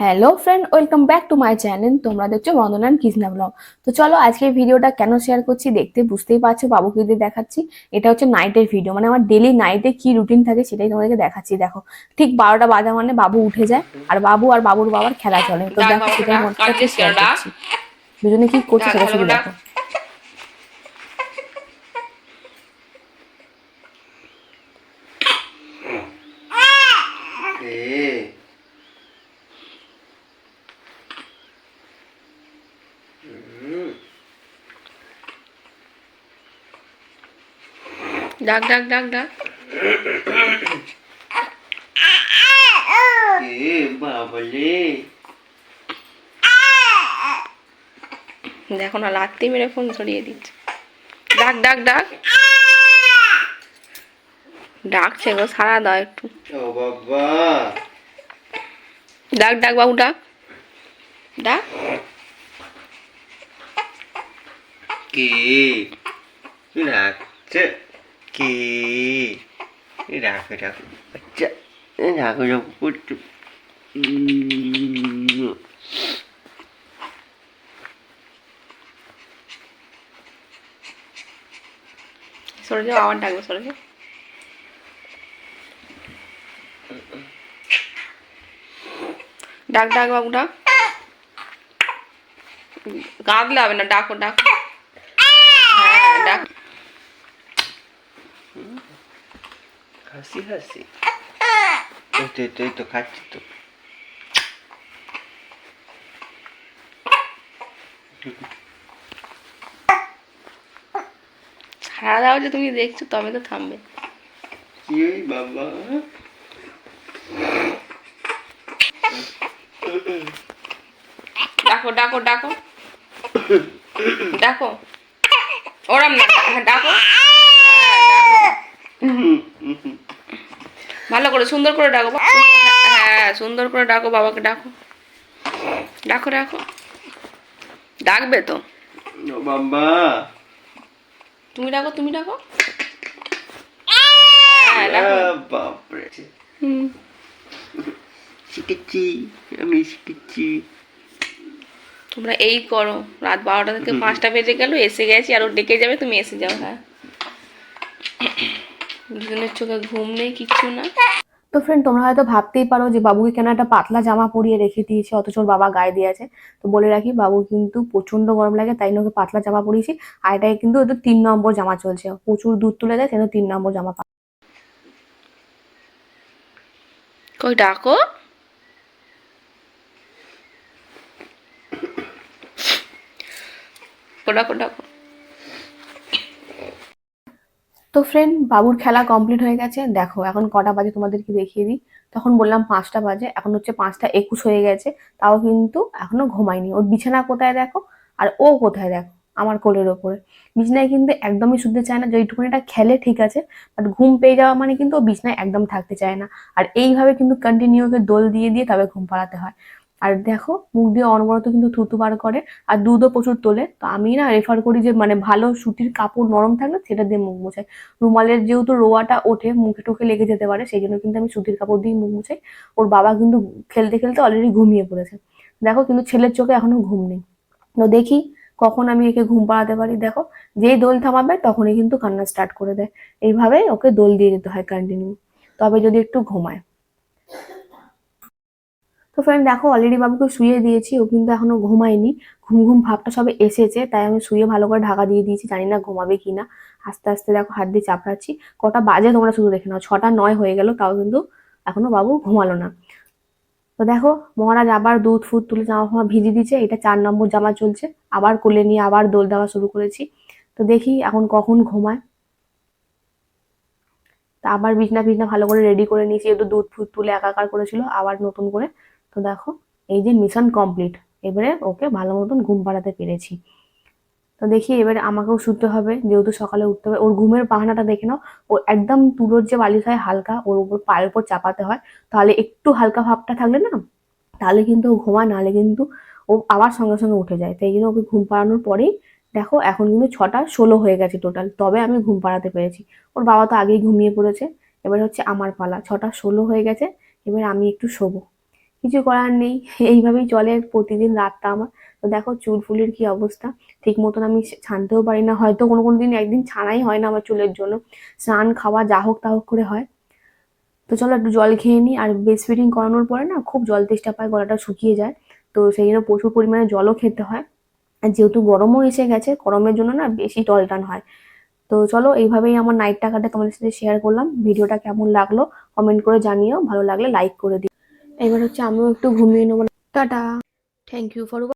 Hello friend, welcome back to my channel. তোমরা দেখছো বন্দনান Krishna blog. তো চলো আজকে ভিডিওটা কেন শেয়ার করছি দেখতে বুঝতেই পারছো, বাবুকে দিয়ে দেখাচ্ছি। এটা হচ্ছে নাইটের ভিডিও, মানে আমার ডেলি নাইটে কি রুটিন থাকে সেটাই তোমাদেরকে দেখাচ্ছি। দেখো, ঠিক 12টা বাজা মানে বাবু উঠে যায়, আর বাবু আর বাবুর বাবার খেলা চলে। তো ডাক দেখো বাবাকে, সেটাই ডাক তোমার সাথে কাঁদছিস কেন? শেয়ার ডাক, করছি। দুজনে কি করছে ডাক সেটা ভালো শুধু করে ডাক। দেখো। এ ডাক ডাক ডাক ডাক। বাবলে দেখো না, লাত্তি মেরে ফোন সরিয়ে দিচ্ছে। ডাক ডাক ডাক, ডাকছে গো, সারা দাও একটু। ও বাবা ডাক ডাক বাবু, ডাক ডাক। কে রাখছে কে রাখো রাখো আচ্ছা রাখো রাখো করছো সরে যাও, আবার ডাকবো, সরে যাও। ডাক ডাক বাবু, ডাক। কাঁদলে হবে না, ডাকো ডাকো। হ্যাঁ ডাক। হাসি হাসি এই তো খাচ্ছি তো সারা দাও যে তুমি দেখছো, তবে তো থামবে। কি ওই বাবা ডাকো ডাকো ডাকো ডাকো। ওরম না, হ্যাঁ ডাকো। হ্যাঁ ডাকো, ভালো করে সুন্দর করে ডাকো। হ্যাঁ সুন্দর করে ডাকো, বাবাকে ডাকো। ডাকো ডাকো, ডাকবে তো। ও বাবা তুমি ডাকো, তুমি ডাকো। হ্যাঁ ডাকো। বাপরে হুম। শিখেছি আমি শিখেছি তোমরা এই করো, রাত 12টা থেকে 5টা বেজে গেল, এসে গেছি, আর ও ডেকে যাবে, তুমি এসে যাও। হ্যাঁ, দুজনের চোখে ঘুম নেই, কিচ্ছু না। তো ফ্রেন্ড, তোমরা হয়তো ভাবতেই পারো যে বাবুকে কেন একটা পাতলা জামা পরিয়ে রেখে দিয়েছে, অথচ ওর বাবা গায়ে দিয়েছে। তো বলে রাখি, বাবু কিন্তু প্রচন্ড গরম লাগে, তাই ওকে পাতলা জামা পরিয়েছি। আর এটাই কিন্তু ওদের 3 নম্বর জামা চলছে, প্রচুর দুধ তুলে দেয়, সেটা 3 নম্বর জামা। কই ডাকো। ও ডাকো ডাকো। তো ফ্রেন্ড, বাবুর খেলা কমপ্লিট হয়ে গেছে। দেখো এখন কটা বাজে তোমাদেরকে দেখিয়ে দিই। তখন বললাম 5টা বাজে, এখন হচ্ছে 5টা 21 হয়ে গেছে। তাও কিন্তু এখনো ঘুমায়নি। ওর বিছানা কোথায় দেখো, আর ও কোথায় দেখো, আমার কোলের ওপরে। বিছানায় কিন্তু একদমই শুতে চায় না, যেইটুকুনিটা খেলে ঠিক আছে, বাট ঘুম পেয়ে যাওয়া মানে কিন্তু ও বিছানায় একদম থাকতে চায় না। আর এইভাবে কিন্তু কন্টিনিউ ওকে দোল দিয়ে দিয়ে তবে ঘুম পাড়াতে হয়। আর দেখো মুখ দিয়ে অনবরত কিন্তু থুতু বার করে, আর দুধও প্রচুর তোলে। তো আমি না রেফার করি যে মানে ভালো সুতির কাপড় নরম থাকলে সেটা দিয়ে মুখ মোছাই। রুমালের যেহেতু রোয়াটা ওঠে, মুখে টুখে লেগে যেতে পারে, সেই জন্য কিন্তু আমি সুতির কাপড় দিয়ে মুখ মুছাই। ওর বাবা কিন্তু খেলতে খেলতে অলরেডি ঘুমিয়ে পড়েছে। দেখো কিন্তু ছেলের চোখে এখনো ঘুম নেই। তো দেখি কখন আমি একে ঘুম পাড়াতে পারি। দেখো, যেই দোল থামাবে তখনই কিন্তু কান্না স্টার্ট করে দেয়। এইভাবে ওকে দোল দিয়ে যেতে হয় কন্টিনিউ, তবে যদি একটু ঘুমায়। তো ফ্রেন্ড দেখো, অলরেডি বাবুকে শুয়ে দিয়েছি, ও কিন্তু এখনো ঘুমায়নি। ঘুম ঘুম ভাবটা সবে এসেছে, তাই আমি শুয়ে ভালো করে ঢাকা দিয়ে দিয়েছি, জানি না ঘুমাবে কিনা। আস্তে আস্তে দেখো হাত দিয়ে চাপড়াচ্ছি। কটা বাজে তোমরা শুধু দেখে নাও, 6টা 9 হয়ে গেল, তাও কিন্তু এখনো বাবু ঘুমালো না। তো দেখো, মহারাজ আবার দুধ ফুট তুলে জামা ফামা ভিজিয়ে দিচ্ছে। এটা 4 নম্বর জামা চলছে। আবার কোলে নিয়ে আবার দোল দেওয়া শুরু করেছি। তো দেখি এখন কখন ঘুমায়। তা আবার বিছনা ফিছনা ভালো করে রেডি করে নিয়েছি, একটু দুধ ফুট তুলে একাকার করেছিল আবার নতুন করে। তো দেখো, এই যে মিশন কমপ্লিট। এবারে ওকে ভালো মতন ঘুম পাড়াতে পেরেছি। তো দেখি এবারে আমাকেও শুতে হবে, যেহেতু সকালে উঠতে হবে। ওর ঘুমের বাহানাটা দেখে নাও। ও একদম তুলোর যে বালিশ হয় হালকা, ওর উপর পায়ের উপর চাপাতে হয়, তাহলে একটু হালকা ভাবটা থাকলে না, তাহলে কিন্তু ও ঘুমায়, নাহলে কিন্তু ও আবার সঙ্গে সঙ্গে উঠে যায়। তাই জন্য ওকে ঘুম পাড়ানোর পরেই দেখো এখন কিন্তু 6টা 16 হয়ে গেছে টোটাল, তবে আমি ঘুম পাড়াতে পেরেছি। ওর বাবা তো আগেই ঘুমিয়ে পড়েছে। এবার হচ্ছে আমার পালা, 6টা 16 হয়ে গেছে। এবার আমি একটু শোবো। কিছু করার নেই, এইভাবেই চলে প্রতিদিন রাতটা আমার। তো দেখো চুল ফুলের কি অবস্থা, ঠিক মতন আমি ছানতেও পারি না, হয়তো কোনো কোনো দিন একদিন ছানাই হয় না আমার চুলের জন্য, স্নান খাওয়া যা হোক তা হোক করে হয়। তো চলো একটু জল খেয়ে নিই, আর ব্রেস্ট ফিডিং করানোর পরে না খুব জল তেষ্টা পায়, গলাটা শুকিয়ে যায়, তো সেই জন্য প্রচুর পরিমাণে জলও খেতে হয়। আর যেহেতু গরমও এসে গেছে, গরমের জন্য না বেশি টলটান হয়। তো চলো এইভাবেই আমার নাইটটা কাটে, তোমাদের সাথে শেয়ার করলাম। ভিডিওটা কেমন লাগলো কমেন্ট করে জানিও, ভালো লাগলে লাইক করে দিও। এবার হচ্ছে আমিও একটু ঘুমিয়ে নেবো। টাটা। Thank you for